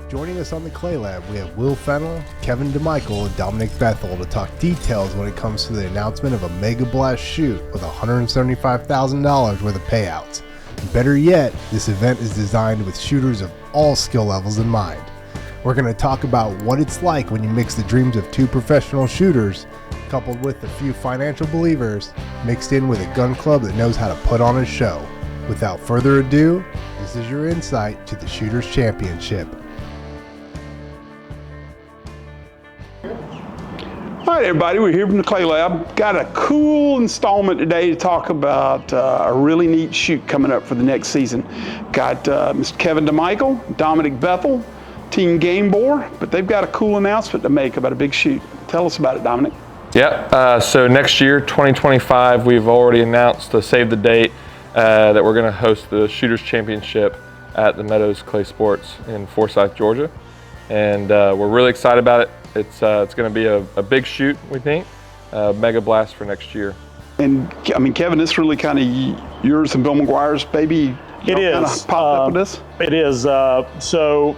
Joining us on the Clay Lab, we have Will Fennell, Kevin DeMichiel, and Dominic Bethel to talk details when it comes to the announcement of a Mega Blast shoot with $175,000 worth of payouts. And better yet, this event is designed with shooters of all skill levels in mind. We're going to talk about what it's like when you mix the dreams of two professional shooters, coupled with a few financial believers, mixed in with a gun club that knows how to put on a show. Without further ado, this is your insight to the Shooters Championship. All right, everybody, we're here from the Clay Lab. Got a cool installment today to talk about a really neat shoot coming up for the next season. Got Mr. Kevin DeMichiel, Dominic Bethel, Team Game Bore, but they've got a cool announcement to make about a big shoot. Tell us about it, Dominic. Yeah, so next year, 2025, we've already announced the save the date that we're going to host the Shooters Championship at the Meadows Clay Sports in Forsyth, Georgia. And we're really excited about it. It's going to be a big shoot, we think, mega blast for next year. And I mean, Kevin, this really kind of yours and Bill McGuire's baby. It is. Kind of popped up with this. It is. So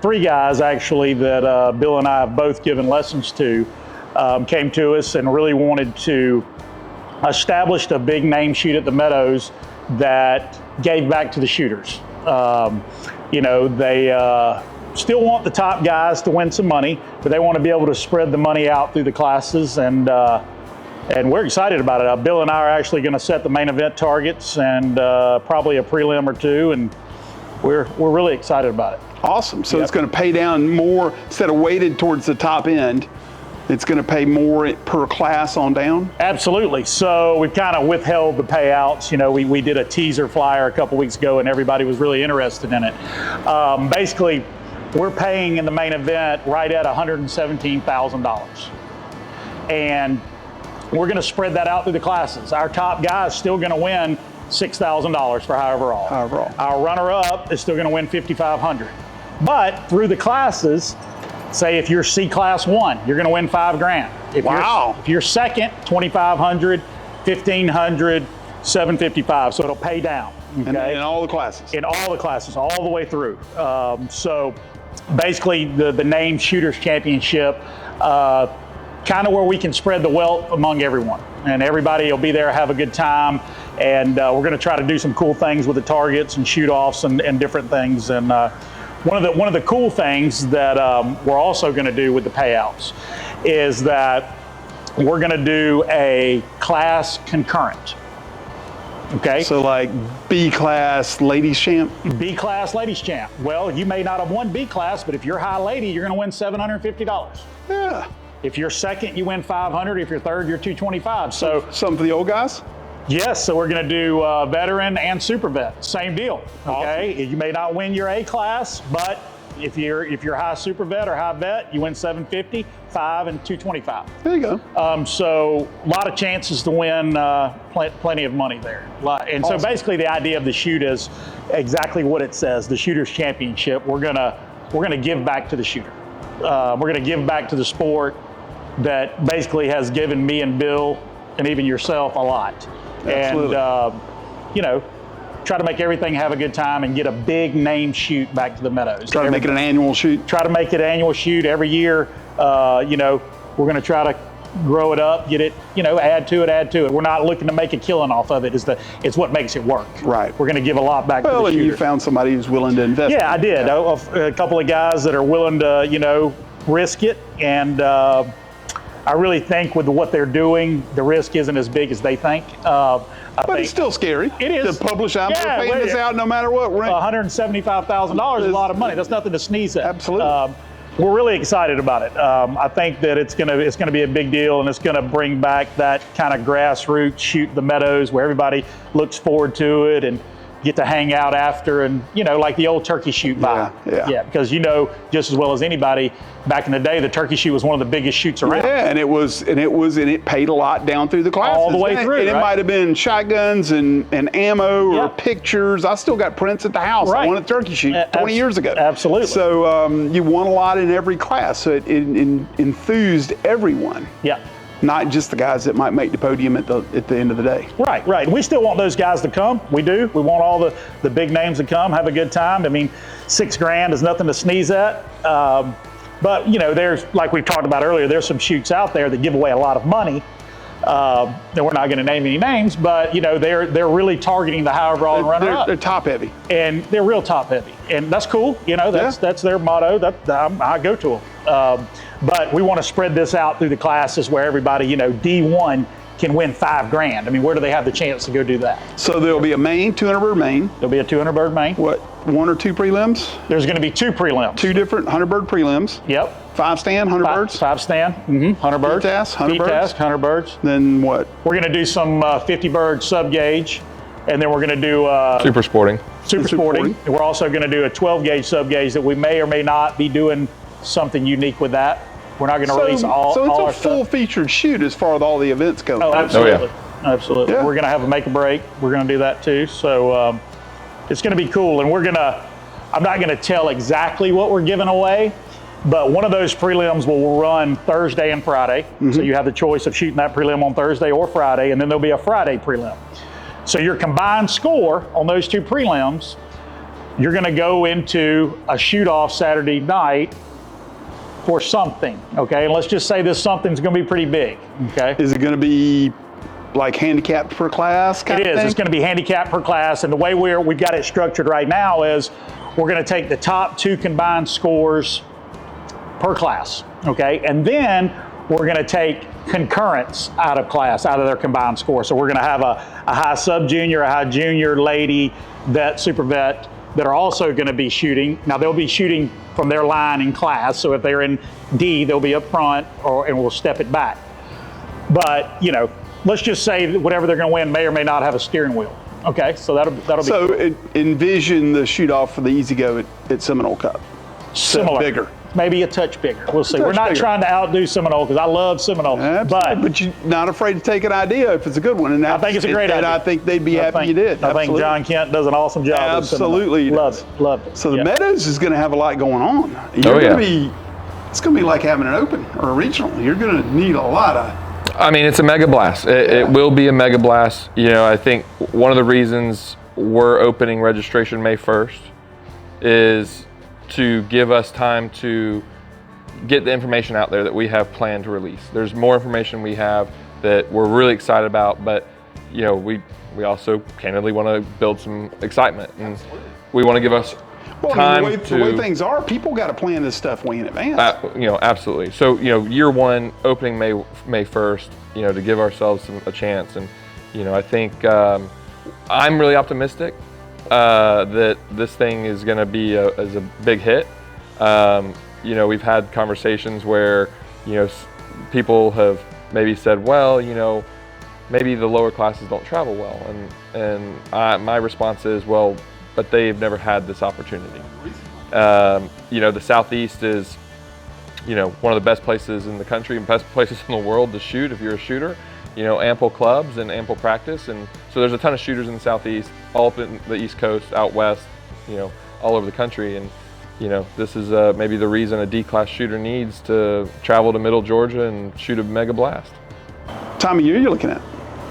three guys actually that Bill and I have both given lessons to came to us and really wanted to establish a big name shoot at the Meadows that gave back to the shooters. They still want the top guys to win some money, but they want to be able to spread the money out through the classes, and we're excited about it. Bill and I are actually going to set the main event targets and probably a prelim or two, and we're really excited about it. Awesome. So It's going to pay down more instead of weighted towards the top end. It's going to pay more per class on down? Absolutely. So we've kind of withheld the payouts. We did a teaser flyer a couple weeks ago and everybody was really interested in it. Basically, we're paying in the main event right at $117,000. And we're going to spread that out through the classes. Our top guy is still going to win $6,000 for however all. Our runner-up is still going to win $5,500. But through the classes, say if you're C Class 1, you're going to win $5,000. If you're second, $2,500, $1,500, $755. So it'll pay down. Okay? In all the classes? In all the classes, all the way through. So basically the name Shooters Championship, kind of where we can spread the wealth among everyone. And everybody will be there, have a good time. And we're going to try to do some cool things with the targets and shoot-offs and different things. And one of the cool things that we're also going to do with the payouts is that we're going to do a class concurrent. Okay. So like B class ladies champ? B class ladies champ. Well, you may not have won B class, but if you're high lady, you're going to win $750. Yeah. If you're second, you win $500. If you're third, you're $225. So something for the old guys? Yes, so we're going to do veteran and super vet. Same deal. Okay, awesome. You may not win your A class, but if you're high super vet or high vet, you win $750, $500, and $225. There you go. So a lot of chances to win plenty of money there. And awesome. So basically, the idea of the shoot is exactly what it says: the Shooters Championship. We're gonna give back to the shooter. We're gonna give back to the sport that basically has given me and Bill and even yourself a lot. Absolutely. And, try to make everything have a good time and get a big name shoot back to the Meadows. Try to make it an annual shoot. Try to make it an annual shoot every year. We're going to try to grow it up, get it, add to it. We're not looking to make a killing off of it. It's what makes it work. Right. We're going to give a lot back to the shooter. Well, and you found somebody who's willing to invest. Yeah, I did. A couple of guys that are willing to, risk it. And I really think with what they're doing, the risk isn't as big as they think. But it's still scary. It is. To publish out, we're paying this out no matter what. $175,000 is a lot of money. That's nothing to sneeze at. Absolutely. We're really excited about it. I think that it's gonna be a big deal, and it's gonna bring back that kind of grassroots shoot the Meadows where everybody looks forward to it and get to hang out after, and like the old turkey shoot vibe. Yeah, because just as well as anybody, back in the day, the turkey shoot was one of the biggest shoots around. Yeah, and it paid a lot down through the classes. All the way through, and it might have been shotguns and ammo or pictures. I still got prints at the house. I won a turkey shoot 20 years ago. Absolutely. So you won a lot in every class, so it enthused everyone. Yeah. not just the guys that might make the podium at the end of the day. Right. We still want those guys to come. We do. We want all the big names to come, have a good time. I mean, $6,000 is nothing to sneeze at. But there's, like we've talked about earlier, there's some chutes out there that give away a lot of money. And we're not going to name any names, but they're really targeting the high overall and runner-up. They're top heavy, and they're real top heavy, and that's cool. That's their motto. I go to them. But we want to spread this out through the classes where everybody, D1 can win $5,000. I mean, where do they have the chance to go do that? So there'll be a main, 200-bird main. There'll be a 200-bird main. What, 1 or 2 prelims? There's going to be 2 prelims. 2 different 100-bird prelims. Yep. 5 stand, 100 birds. 5 stand, 100 birds. Task, 100 birds. Task, 100 birds. Then what? We're going to do some 50-bird sub-gauge, and then we're going to do Super sporting. Super sporting. And we're also going to do a 12-gauge sub-gauge that we may or may not be doing something unique with that. We're not going to release all So our it's a full-featured shoot as far as all the events go. Oh, absolutely. Oh, yeah. Absolutely. Yeah. We're going to have a make a break. We're going to do that too. So it's going to be cool. And I'm not going to tell exactly what we're giving away, but one of those prelims will run Thursday and Friday. Mm-hmm. So you have the choice of shooting that prelim on Thursday or Friday, and then there'll be a Friday prelim. So your combined score on those 2 prelims, you're going to go into a shoot-off Saturday night for something, okay? And let's just say this something's going to be pretty big, okay? Is it going to be like handicapped per class kind of thing? It is. It's going to be handicapped per class, and the way we've got it structured right now is we're going to take the top 2 combined scores per class, okay? And then we're going to take concurrents out of class, out of their combined score. So we're going to have a high sub-junior, a high junior, lady, vet, super vet, that are also going to be shooting. Now they'll be shooting from their line in class. So if they're in D, they'll be up front, and we'll step it back. But let's just say that whatever they're going to win may or may not have a steering wheel. Okay, so that'll be. So envision the shoot off for the Easy Go at Seminole Cup. Similar, bigger. Maybe a touch bigger. We'll see. We're not trying to outdo Seminole because I love Seminole. But you're not afraid to take an idea if it's a good one. And I think it's a great idea. And I think they'd be happy you did. I think John Kent does an awesome job. Absolutely. Loved it. So the Meadows is going to have a lot going on. It's going to be like having an open or a regional. You're going to need a lot of. I mean, it's a mega blast. It will be a mega blast. I think one of the reasons we're opening registration May 1st is to give us time to get the information out there that we have planned to release. There's more information we have that we're really excited about, but we also candidly want to build some excitement, and we want to give us time the way things are, people got to plan this stuff way in advance. Absolutely. So year 1 opening May 1st, to give ourselves a chance, and I think I'm really optimistic that this thing is going to be a big hit. We've had conversations where people have maybe said, well, maybe the lower classes don't travel well, and my response is, well, but they've never had this opportunity. The Southeast is one of the best places in the country and best places in the world to shoot if you're a shooter. Ample clubs and ample practice, and so there's a ton of shooters in the Southeast, all up in the East Coast, out west, all over the country, and this is maybe the reason a D-class shooter needs to travel to Middle Georgia and shoot a mega blast. Time of year you're looking at?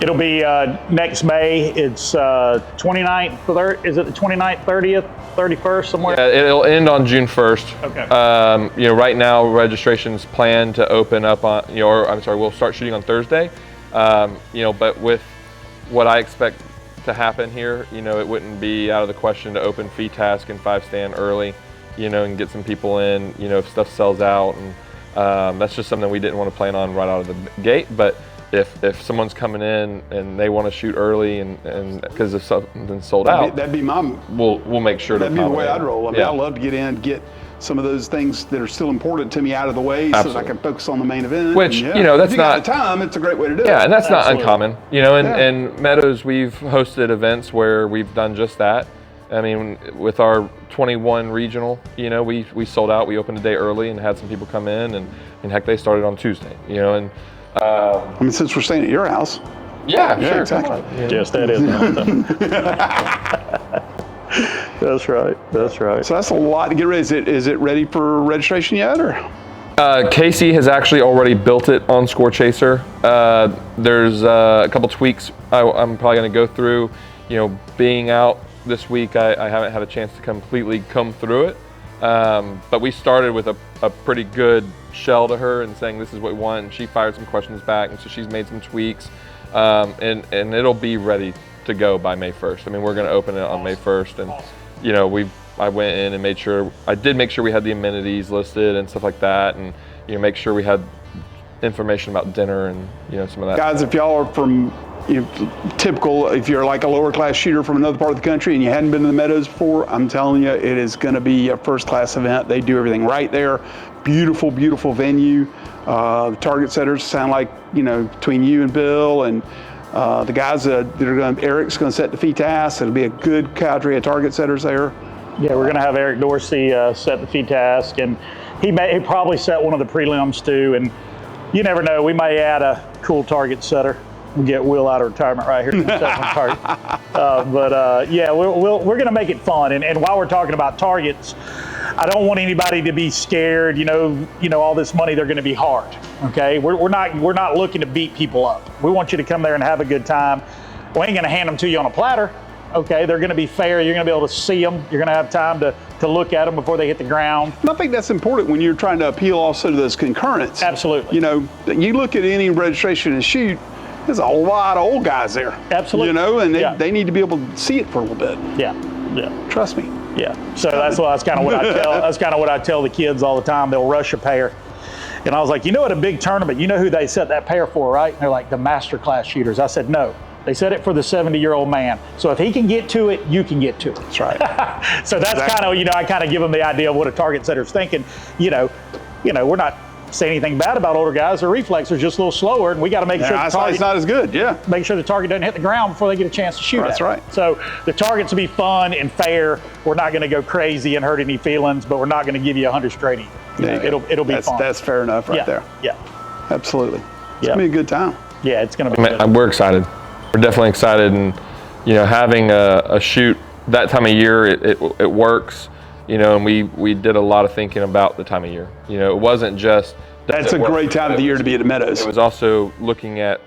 It'll be next May. It's 29th, is it the 29th, 30th, 31st, somewhere? Yeah, it'll end on June 1st. Okay. Right now registration's planned to open up on, we'll start shooting on Thursday. But with what I expect to happen here, it wouldn't be out of the question to open fee task and 5 stand early, and get some people in, if stuff sells out. And that's just something we didn't want to plan on right out of the gate. But if someone's coming in and they want to shoot early and because if something's sold out, that'd be we'll make sure that'd to be the way I'd roll. I mean, yeah. I love to get some of those things that are still important to me out of the way. Absolutely. So that I can focus on the main event. Which, that's if you not got the time, it's a great way to do it. Yeah, and that's Absolutely. not uncommon. And Meadows, we've hosted events where we've done just that. I mean, with our 21 regional, we sold out. We opened a day early and had some people come in, and heck, they started on Tuesday. And I mean, since we're staying at your house. Yeah, sure, exactly. Yes, that is. That's right. So that's a lot to get ready. Is it ready for registration yet, or? Casey has actually already built it on Score Chaser. There's a couple tweaks I'm probably going to go through. Being out this week, I haven't had a chance to completely comb through it. But we started with a pretty good shell to her and saying this is what we want, and she fired some questions back, and so she's made some tweaks, and it'll be ready to go by May 1st. I mean, we're going to open it on May 1st, and I went in and made sure we had the amenities listed and stuff like that, and make sure we had information about dinner and some of that. Guys, if y'all are from typical, if you're like a lower class shooter from another part of the country and you hadn't been to the Meadows before, I'm telling you, it is going to be a first class event. They do everything right there. Beautiful, beautiful venue. The target setters sound like, between you and Bill and the guys that are Eric's going to set the FTAS. It'll be a good cadre of target setters there. Yeah, we're going to have Eric Dorsey set the FTAS, and he probably set one of the prelims too. And you never know, we may add a cool target setter. We'll get Will out of retirement right here. Yeah, we're going to make it fun. And while we're talking about targets, I don't want anybody to be scared. All this money, they're going to be hard. Okay, we're not looking to beat people up. We want you to come there and have a good time. We ain't going to hand them to you on a platter. Okay, they're going to be fair. You're going to be able to see them. You're going to have time to look at them before they hit the ground. And I think that's important when you're trying to appeal also to those concurrents. Absolutely. You look at any registration and shoot, there's a lot of old guys there. Absolutely. And they need to be able to see it for a little bit. Yeah. Trust me. Yeah. So that's kind of what I tell. That's kind of what I tell the kids all the time. They'll rush a pair. And I was like, at a big tournament, who they set that pair for, right? And they're like, the master class shooters. I said, no. They set it for the 70-year-old man. So if he can get to it, you can get to it. That's right. So that's exactly. kind of, I kind of give them the idea of what a target setter's thinking. We're not saying anything bad about older guys. Their reflex are just a little slower, and we got to make sure the target's not as good. Yeah. Make sure the target doesn't hit the ground before they get a chance to shoot. That's right. So the targets will be fun and fair. We're not going to go crazy and hurt any feelings, but we're not going to give you 100 straight either. It'll be fun. That's fair enough right there. Yeah. Absolutely. It's going to be a good time. Yeah, it's going to be good. We're excited. We're definitely excited, and having a shoot that time of year, it works. And we did a lot of thinking about the time of year. It wasn't just that's a great time of the year to be at the Meadows. It was also looking at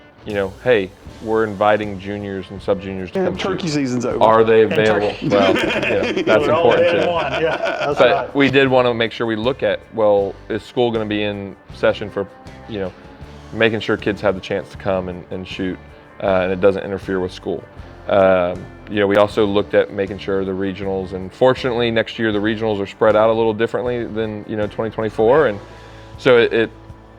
hey, we're inviting juniors and sub-juniors to come turkey shoot. season's over. Are they available? Well, that's important too. That's but right. we did want to make sure we look at, is school going to be in session for making sure kids have the chance to come and shoot. And it doesn't interfere with school. We also looked at making sure the regionals, and fortunately next year the regionals are spread out a little differently than 2024, and so it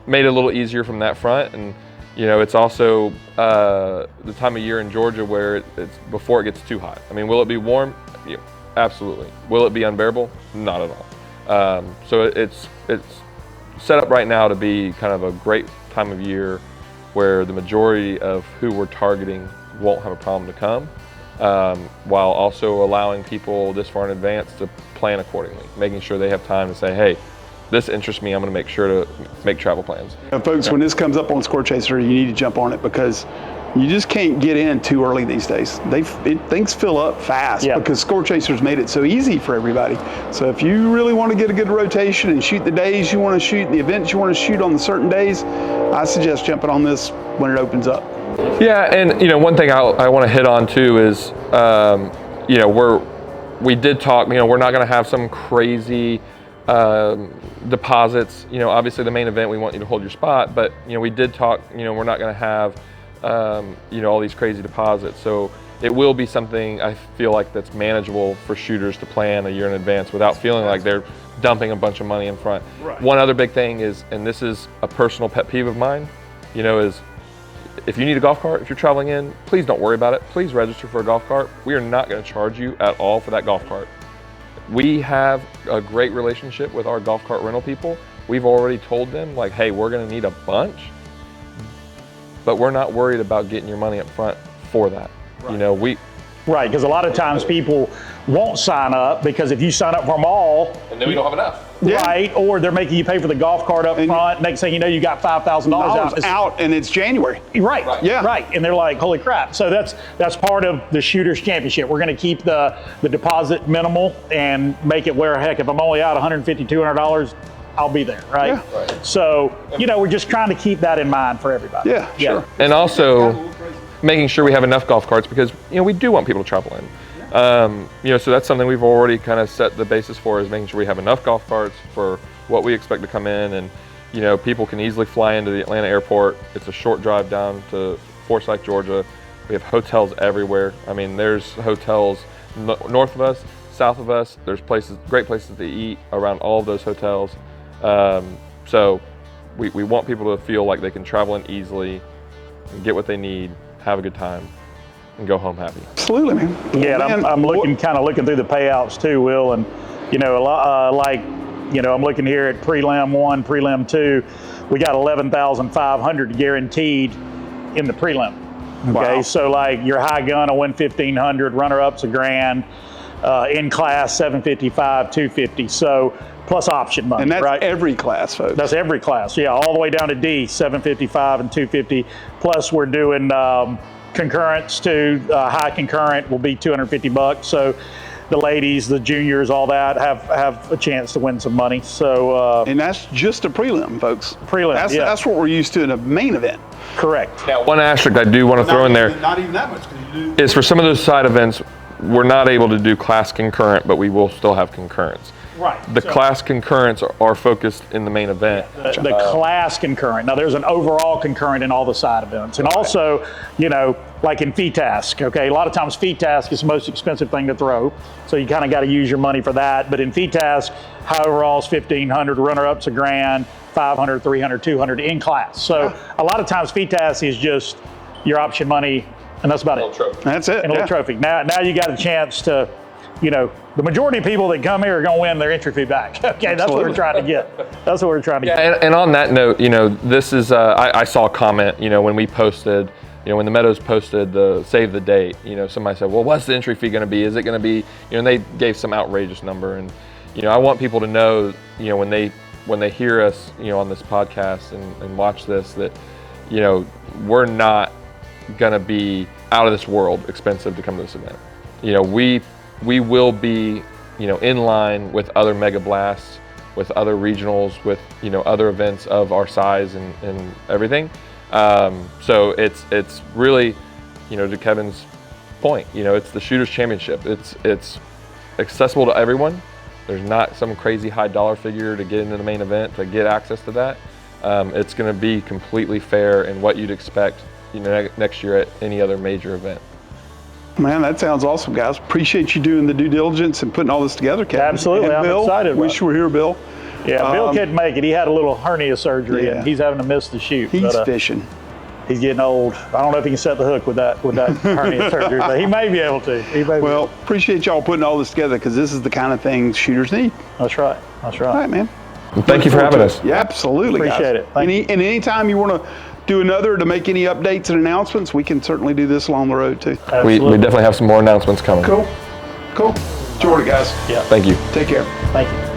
made it a little easier from that front. And it's also the time of year in Georgia where it's before it gets too hot. I mean, will it be warm? Yeah, absolutely. Will it be unbearable? Not at all. So it's set up right now to be kind of a great time of year where the majority of who we're targeting won't have a problem to come, while also allowing people this far in advance to plan accordingly, making sure they have time to say, hey, this interests me, I'm going to make sure to make travel plans. Folks, when this comes up on Score Chaser, you need to jump on it, because you just can't get in too early these days. Things fill up fast because Score Chaser's made it so easy for everybody. So if you really want to get a good rotation and shoot the days you want to shoot, the events you want to shoot on the certain days, I suggest jumping on this when it opens up. Yeah, and one thing I want to hit on too is, we did talk. We're not going to have some crazy deposits. Obviously the main event we want you to hold your spot, but we did talk. We're not going to have all these crazy deposits. So it will be something I feel like that's manageable for shooters to plan a year in advance without feeling like they're dumping a bunch of money in front. Right. One other big thing is, and this is a personal pet peeve of mine, is if you need a golf cart, if you're traveling in, please don't worry about it. Please register for a golf cart. We are not going to charge you at all for that golf cart. We have a great relationship with our golf cart rental people. We've already told them, like, hey, we're going to need a bunch, but we're not worried about getting your money up front for that. Right. Right, because a lot of times people won't sign up because if you sign up for them all, and then we don't have enough. Right, or they're making you pay for the golf cart up front. Next thing you know, you got $5,000 out, and it's January. Right. Yeah. Right, and they're like, holy crap. So that's part of the Shooters Championship. We're going to keep the deposit minimal and make it where, heck, if I'm only out $150, $200, I'll be there, right? Yeah. Right. So, we're just trying to keep that in mind for everybody. Yeah, sure. And also making sure we have enough golf carts because, we do want people to travel in. So that's something we've already kind of set the basis for, is making sure we have enough golf carts for what we expect to come in. And, people can easily fly into the Atlanta airport. It's a short drive down to Forsyth, Georgia. We have hotels everywhere. I mean, there's hotels north of us, south of us. There's great places to eat around all of those hotels. So we want people to feel like they can travel in easily and get what they need, have a good time, and go home happy. Absolutely, man. Yeah, and I'm looking through the payouts too, Will, and a lot I'm looking here at prelim 1, prelim 2. We got 11,500 guaranteed in the prelim. Okay, Wow. so like your high gun will win 1,500, runner-ups $1,000, in class 755, 250. So plus option money, And that's right? every class, folks. That's every class, yeah, all the way down to D, 755 and 250. Plus we're doing concurrents too. High concurrent will be $250. So the ladies, the juniors, all that have a chance to win some money. So and that's just a prelim, folks. Prelim, yeah. That's what we're used to in a main event. correct. Now, one asterisk I do want to throw in there Not even that much, because you do. is for some of those side events, we're not able to do class concurrent, but we will still have concurrents. Right. The class concurrents are focused in the main event. The class concurrent. Now, there's an overall concurrent in all the side events. And also, like in fee task, okay? A lot of times fee task is the most expensive thing to throw. So you kind of got to use your money for that. But in fee task, high overall's 1,500, runner-up's $1,000, 500, 300, 200 in class. So a lot of times fee task is just your option money, and that's about it. That's it. And a little trophy. Now you got a chance to, the majority of people that come here are going to win their entry fee back. Okay, that's what we're trying to get. That's what we're trying to get. And on that note, this is, I saw a comment, when we posted, when the Meadows posted the save the date, somebody said, well, what's the entry fee going to be? Is it going to be, and they gave some outrageous number. And, I want people to know, when they hear us, on this podcast and watch this, that, we're not going to be out of this world expensive to come to this event. We will be, in line with other Mega Blasts, with other regionals, with, other events of our size and everything. So it's really, to Kevin's point, it's the Shooters Championship. It's accessible to everyone. There's not some crazy high dollar figure to get into the main event to get access to that. It's going to be completely fair and what you'd expect, next year at any other major event. Man, that sounds awesome, guys. Appreciate you doing the due diligence and putting all this together, Kevin. Absolutely, And I'm Bill, excited about wish it. you were here, Bill. Yeah, Bill couldn't make it. He had a little hernia surgery, Yeah. and he's having to miss the shoot. He's but, fishing. He's getting old. I don't know if he can set the hook with that hernia surgery, but he may be able to. Well, appreciate y'all putting all this together, because this is the kind of thing shooters need. That's right. That's right. All right, man. And thank you for having us. Yeah, absolutely, Appreciate guys. it. Thank you. And anytime you want to do another to make any updates and announcements, we can certainly do this along the road, too. We definitely have some more announcements coming. Cool. Jordan, guys. Yeah. Thank you. Take care. Thank you.